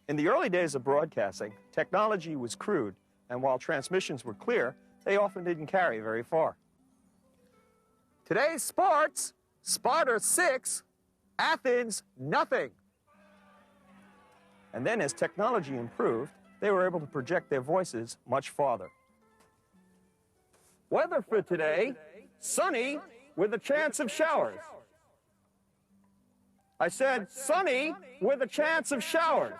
In the early days of broadcasting, technology was crude, and while transmissions were clear, they often didn't carry very far. Today's sports, Sparta 6, Athens nothing. And then as technology improved, they were able to project their voices much farther. Weather for today, sunny with a chance of showers. I said sunny with a chance of showers.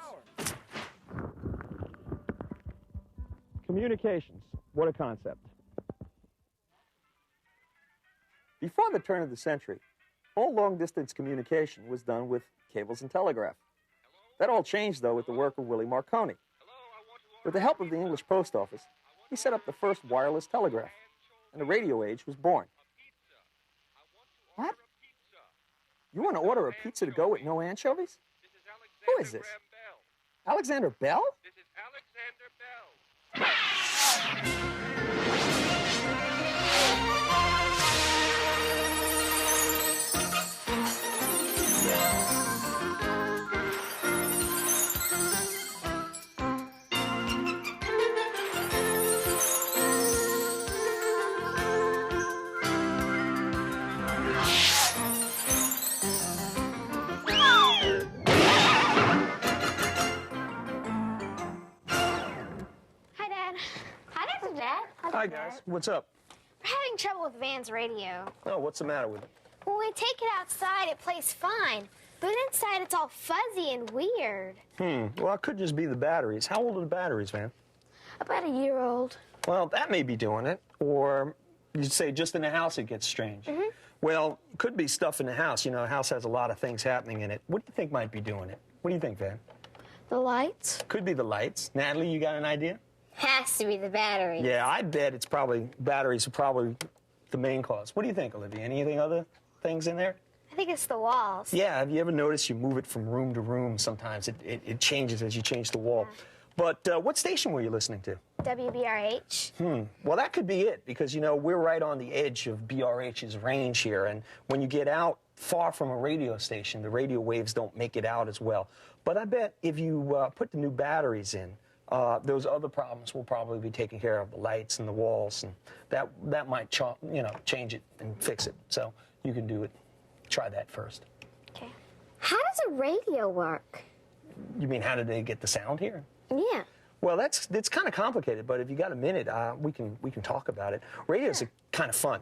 Communications, what a concept. Before the turn of the century, all long-distance communication was done with cables and telegraph. That all changed, though, with the work of Willie Marconi. With the help of the English Post Office, he set up the first wireless telegraph, and the radio age was born. What? You want to order a pizza to go with no anchovies? Who is this? Alexander Bell? This is Alexander Bell. Hi, guys. What's up? We're having trouble with Van's radio. Oh, what's the matter with it? When we take it outside, it plays fine. But inside, it's all fuzzy and weird. Well, it could just be the batteries. How old are the batteries, Van? About a year old. Well, that may be doing it. Or you'd say just in the house it gets strange. Well, it could be stuff in the house. You know, the house has a lot of things happening in it. What do you think might be doing it? What do you think, Van? The lights? Could be the lights. Natalie, you got an idea? Has to be the batteries. Yeah, I bet it's probably, batteries are probably the main cause. What do you think, Olivia? Anything other things in there? I think it's the walls. Yeah, have you ever noticed you move it from room to room sometimes? It changes as you change the wall. Yeah. But what station were you listening to? WBRH. Well, that could be it, because, you know, we're right on the edge of BRH's range here, and when you get out far from a radio station, the radio waves don't make it out as well. But I bet if you put the new batteries in, those other problems will probably be taken care of, the lights and the walls, and that might change it and fix it. So you can do it. Try that first. Okay. How does a radio work? You mean how did they get the sound here? Yeah. Well, it's kind of complicated, but if you got a minute, we can talk about it. Radios are kind of fun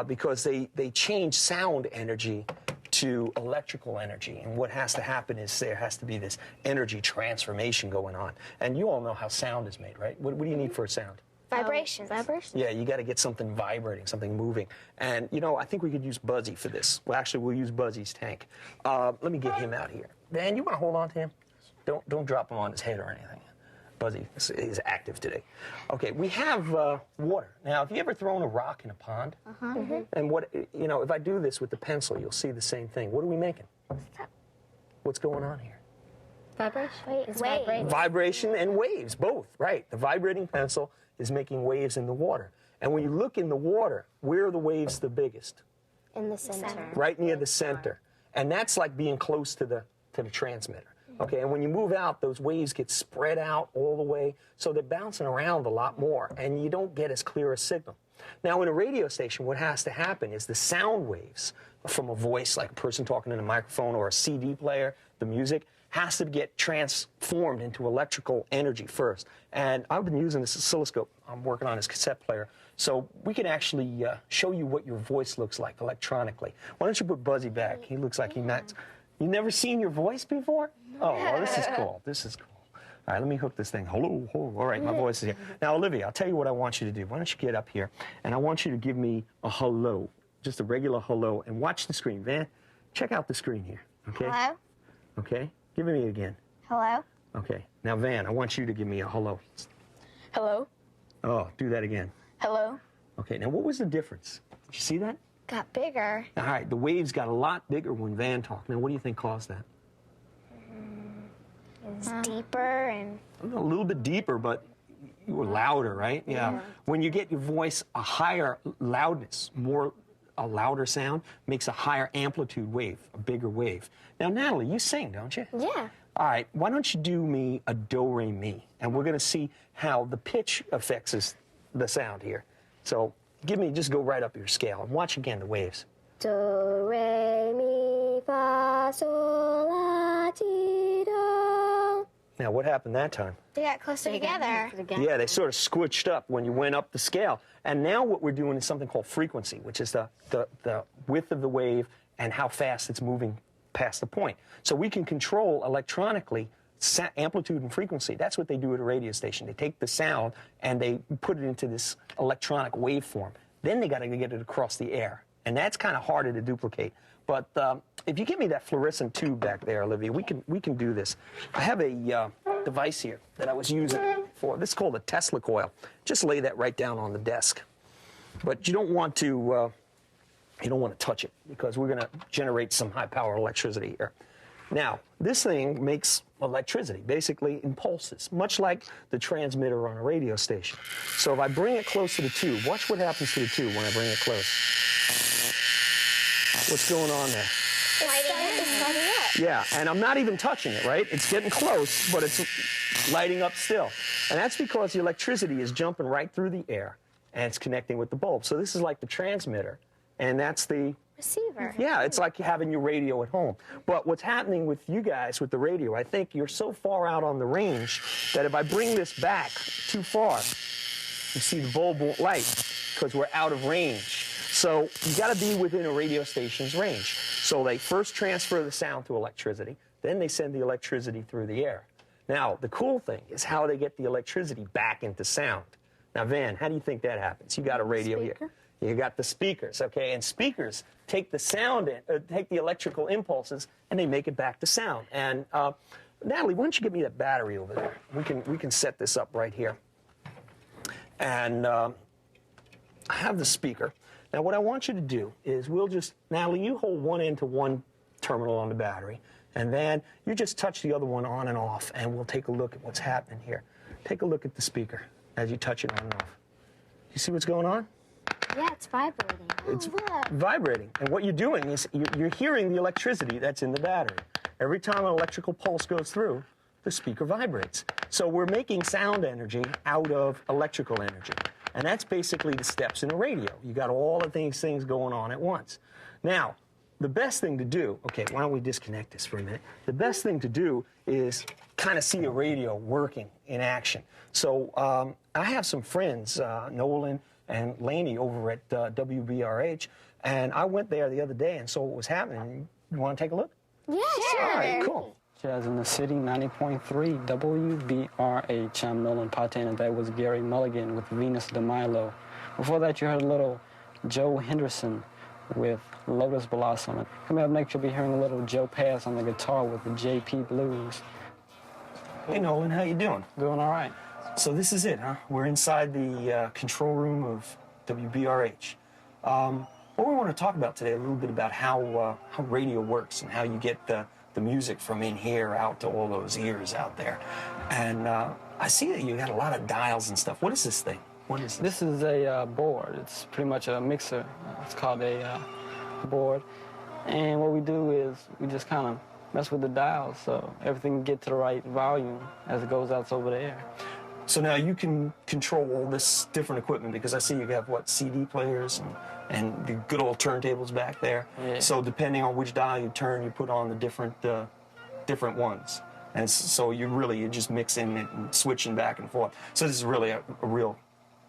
because they change sound energy to electrical energy, and what has to happen is there has to be this energy transformation going on. And you all know how sound is made, right? What do you need for a sound? Vibrations. Vibrations? Yeah, you got to get something vibrating, something moving. And, you know, I think we could use Buzzy for this. Well, actually, we'll use Buzzy's tank. Let me get him out here. Dan, you want to hold on to him? Don't drop him on his head or anything. Buzzy is active today. Okay, we have water. Now, have you ever thrown a rock in a pond? And if I do this with the pencil, you'll see the same thing. What are we making? What's going on here? Vibration. Vibration and waves, both, right. The vibrating pencil is making waves in the water. And when you look in the water, where are the waves the biggest? In the center. Right near the center. And that's like being close to the transmitter. Okay, and when you move out, those waves get spread out all the way, so they're bouncing around a lot more, and you don't get as clear a signal. Now, in a radio station, what has to happen is the sound waves from a voice, like a person talking in a microphone or a CD player, the music, has to get transformed into electrical energy first. And I've been using this oscilloscope. I'm working on this cassette player, so we can actually show you what your voice looks like electronically. Why don't you put Buzzy back? He looks like he might. You never seen your voice before? Oh, well, this is cool. This is cool. All right, let me hook this thing. Hello, hello. All right, my voice is here. Now, Olivia, I'll tell you what I want you to do. Why don't you get up here, and I want you to give me a hello, just a regular hello, and watch the screen. Van, check out the screen here, okay? Hello? Okay, give it me again. Hello? Okay, now, Van, I want you to give me a hello. Hello? Oh, do that again. Hello? Okay, now, what was the difference? Did you see that? Got bigger. All right, the waves got a lot bigger when Van talked. Now, what do you think caused that? It's deeper and... A little bit deeper, but you were louder, right? Yeah. When you get your voice a higher loudness, more a louder sound makes a higher amplitude wave, a bigger wave. Now, Natalie, you sing, don't you? Yeah. All right, why don't you do me a do, re, mi, and we're going to see how the pitch affects the sound here. So just go right up your scale and watch again the waves. Do, re, mi, fa, sol, la, ti, do. Now, what happened that time? They got closer together. Yeah, they sort of squished up when you went up the scale. And now what we're doing is something called frequency, which is the width of the wave and how fast it's moving past the point. So we can control electronically amplitude and frequency. That's what they do at a radio station. They take the sound and they put it into this electronic waveform. Then they got to get it across the air. And that's kind of harder to duplicate. But if you give me that fluorescent tube back there, Olivia, we can do this. I have a device here that I was using for, this is called a Tesla coil. Just lay that right down on the desk. But you don't want to touch it because we're going to generate some high power electricity here. Now, this thing makes electricity, basically impulses, much like the transmitter on a radio station. So if I bring it close to the tube, watch what happens to the tube when I bring it close. What's going on there? It's lighting up. Yeah, and I'm not even touching it, right? It's getting close, but it's lighting up still. And that's because the electricity is jumping right through the air, and it's connecting with the bulb. So this is like the transmitter, and that's the receiver. Yeah, it's like having your radio at home. But what's happening with you guys with the radio, I think you're so far out on the range that if I bring this back too far, you see the bulb won't light because we're out of range. So you got to be within a radio station's range. So they first transfer the sound to electricity, then they send the electricity through the air. Now, the cool thing is how they get the electricity back into sound. Now, Van, how do you think that happens? You got a radio here. You got the speakers, okay? And speakers take the sound take the electrical impulses, and they make it back to sound. And Natalie, why don't you give me that battery over there? We can set this up right here. And I have the speaker. Now, what I want you to do is Natalie, you hold one end to one terminal on the battery, and then you just touch the other one on and off, and we'll take a look at what's happening here. Take a look at the speaker as you touch it on and off. You see what's going on? Yeah, it's vibrating. It's vibrating. And what you're doing is you're hearing the electricity that's in the battery. Every time an electrical pulse goes through, the speaker vibrates. So we're making sound energy out of electrical energy. And that's basically the steps in a radio. You got all of these things going on at once. Now, the best thing to do, okay, why don't we disconnect this for a minute? The best thing to do is kind of see a radio working in action. So I have some friends, Nolan and Laney over at WBRH, and I went there the other day and saw what was happening. You want to take a look? Yeah, sure. All right, cool. Jazz in the City, 90.3 WBRH. I'm Nolan Patain, and that was Gary Mulligan with Venus de Milo. Before that, you heard a little Joe Henderson with Lotus Blossom. Coming up next, you'll be hearing a little Joe Pass on the guitar with the JP Blues. Hey, Nolan, how you doing? Doing all right. So this is it, huh? We're inside the control room of WBRH. What we want to talk about today, a little bit about how radio works and how you get the music from in here out to all those ears out there. And I see that you got a lot of dials and stuff. What is this thing? What is this? This is a board. It's pretty much a mixer. It's called a board. And what we do is we just kind of mess with the dials so everything can get to the right volume as it goes out over the air. So now you can control all this different equipment because I see you have, what, CD players and the good old turntables back there. Yeah. So depending on which dial you turn, you put on the different ones. And so you're just mixing it and switching back and forth. So this is really a real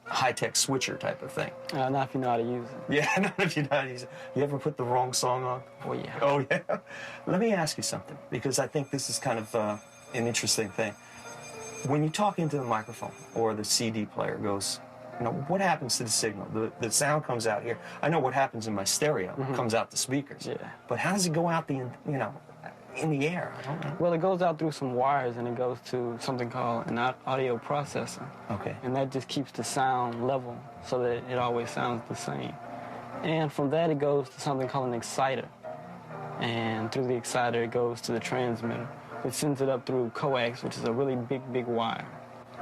high-tech switcher type of thing. Not if you know how to use it. Yeah, not if you know how to use it. You ever put the wrong song on? Oh, yeah. Oh, yeah. Let me ask you something, because I think this is kind of an interesting thing. When you talk into the microphone or the CD player goes, what happens to the signal? The sound comes out here. I know what happens in my stereo. It comes out the speakers. Yeah. But how does it go out in the air? I don't know. Well, it goes out through some wires and it goes to something called an audio processor. Okay. And that just keeps the sound level so that it always sounds the same. And from that, it goes to something called an exciter. And through the exciter, it goes to the transmitter. It sends it up through coax, which is a really big wire,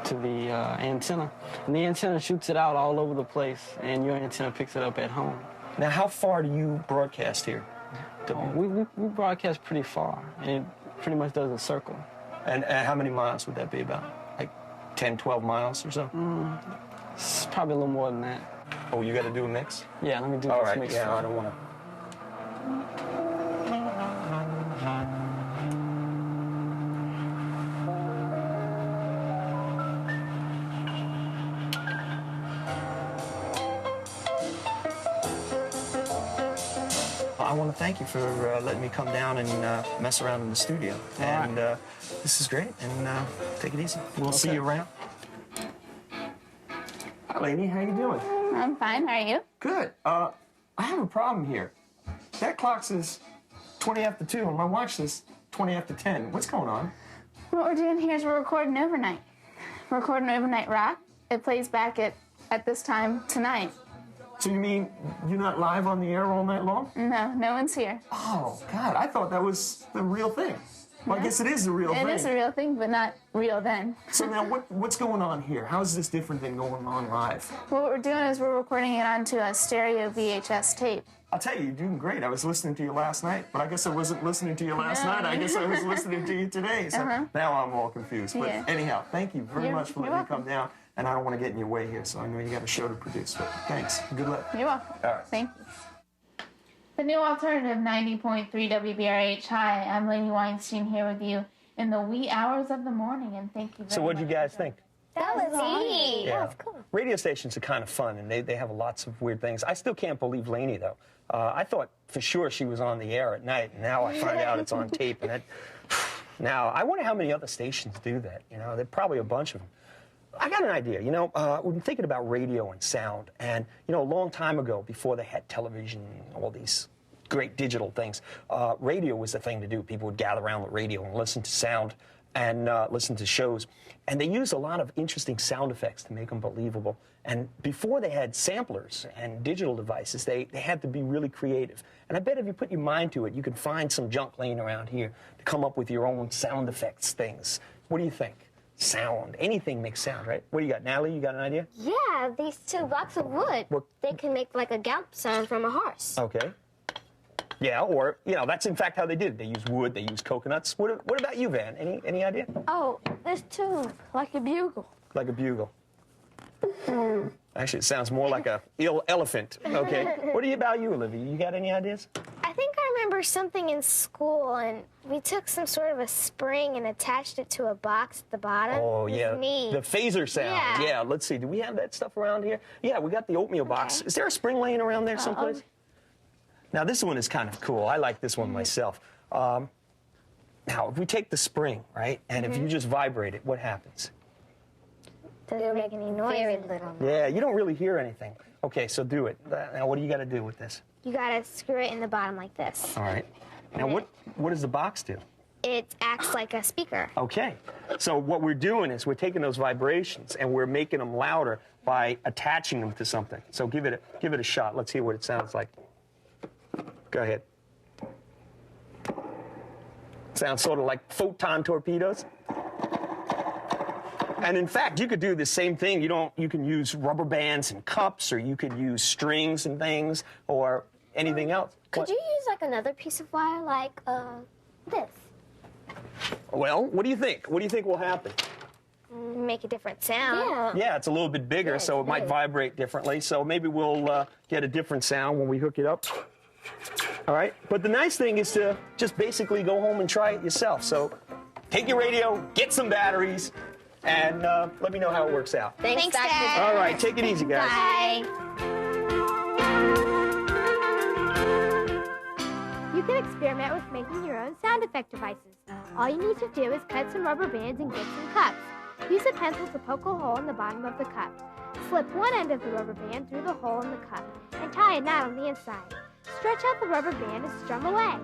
to the antenna. And the antenna shoots it out all over the place, and your antenna picks it up at home. Now, how far do you broadcast here? We broadcast pretty far, and it pretty much does a circle. And how many miles would that be about? Like 10, 12 miles or so? It's probably a little more than that. Oh, you got to do a mix? Yeah, let me do All this right, mix. yeah, I don't want to. I want to thank you for letting me come down and mess around in the studio. And this is great, and take it easy. We'll see you around. Hi, Lainey. How you doing? I'm fine. How are you? Good. I have a problem here. That clock says 20 after 2, and my watch says 20 after 10. What's going on? What we're doing here is we're recording overnight. We're recording overnight rock. It plays back at this time tonight. So you mean you're not live on the air all night long? No, no one's here. Oh, God, I thought that was the real thing. Well, I guess it is the real thing. It is a real thing, but not real then. So now what's going on here? How is this different than going on live? What we're doing is we're recording it onto a stereo VHS tape. I'll tell you, you're doing great. I was listening to you last night, but I guess I wasn't listening to you last night. I guess I was listening to you today. So now I'm all confused. But anyhow, thank you very much for letting me come down. And I don't want to get in your way here, so I know you got a show to produce. But thanks. Good luck. You're welcome. All right. Thank you. The new alternative 90.3 WBRH. Hi, I'm Lainey Weinstein here with you in the wee hours of the morning, and thank you very much. So what do you guys think? That was neat. Yeah. That was cool. Radio stations are kind of fun, and they have lots of weird things. I still can't believe Lainey, though. I thought for sure she was on the air at night, and now I find out it's on tape. And now, I wonder how many other stations do that. You know, there are probably a bunch of them. I got an idea. You know, we've been thinking about radio and sound. And, you know, a long time ago, before they had television and all these great digital things, radio was the thing to do. People would gather around the radio and listen to sound and listen to shows. And they used a lot of interesting sound effects to make them believable. And before they had samplers and digital devices, they had to be really creative. And I bet if you put your mind to it, you can find some junk laying around here to come up with your own sound effects things. What do you think? Sound. Anything makes sound, right? What do you got, Natalie? You got an idea? Yeah, these 2 blocks of wood. They can make like a gallop sound from a horse. Okay. Yeah, or, you know, that's in fact how they did it. They used wood, they used coconuts. What about you, Van? Any idea? Oh, this tube, like a bugle. Like a bugle. Actually, it sounds more like a elephant. Okay. What about you, Olivia? You got any ideas? I think I remember something in school, and we took some sort of a spring and attached it to a box at the bottom. Oh, It was yeah. neat. The phaser sound. Yeah. Let's see. Do we have that stuff around here? Yeah, we got the oatmeal box. Is there a spring laying around there someplace? Now, this one is kind of cool. I like this one myself. Now, if we take the spring, right, and if you just vibrate it, what happens? Doesn't make any noise. Very little. Yeah, you don't really hear anything. Okay, so do it. Now, what do you got to do with this? You gotta screw it in the bottom like this. All right. Now, what does the box do? It acts like a speaker. Okay. So what we're doing is we're taking those vibrations and we're making them louder by attaching them to something. So give it a shot. Let's hear what it sounds like. Go ahead. Sounds sort of like photon torpedoes. And in fact, you could do the same thing. You can use rubber bands and cups, or you could use strings and things, or anything else. Could you use like another piece of wire, like this? Well, what do you think? What do you think will happen? Make a different sound. Yeah, it's a little bit bigger, so it might vibrate differently. So maybe we'll get a different sound when we hook it up. All right? But the nice thing is to just basically go home and try it yourself. So take your radio, get some batteries, and let me know how it works out. Thanks, Dad. All right, take it easy, guys. Bye. You can experiment with making your own sound effect devices. All you need to do is cut some rubber bands and get some cups. Use a pencil to poke a hole in the bottom of the cup. Slip one end of the rubber band through the hole in the cup and tie a knot on the inside. Stretch out the rubber band and strum away.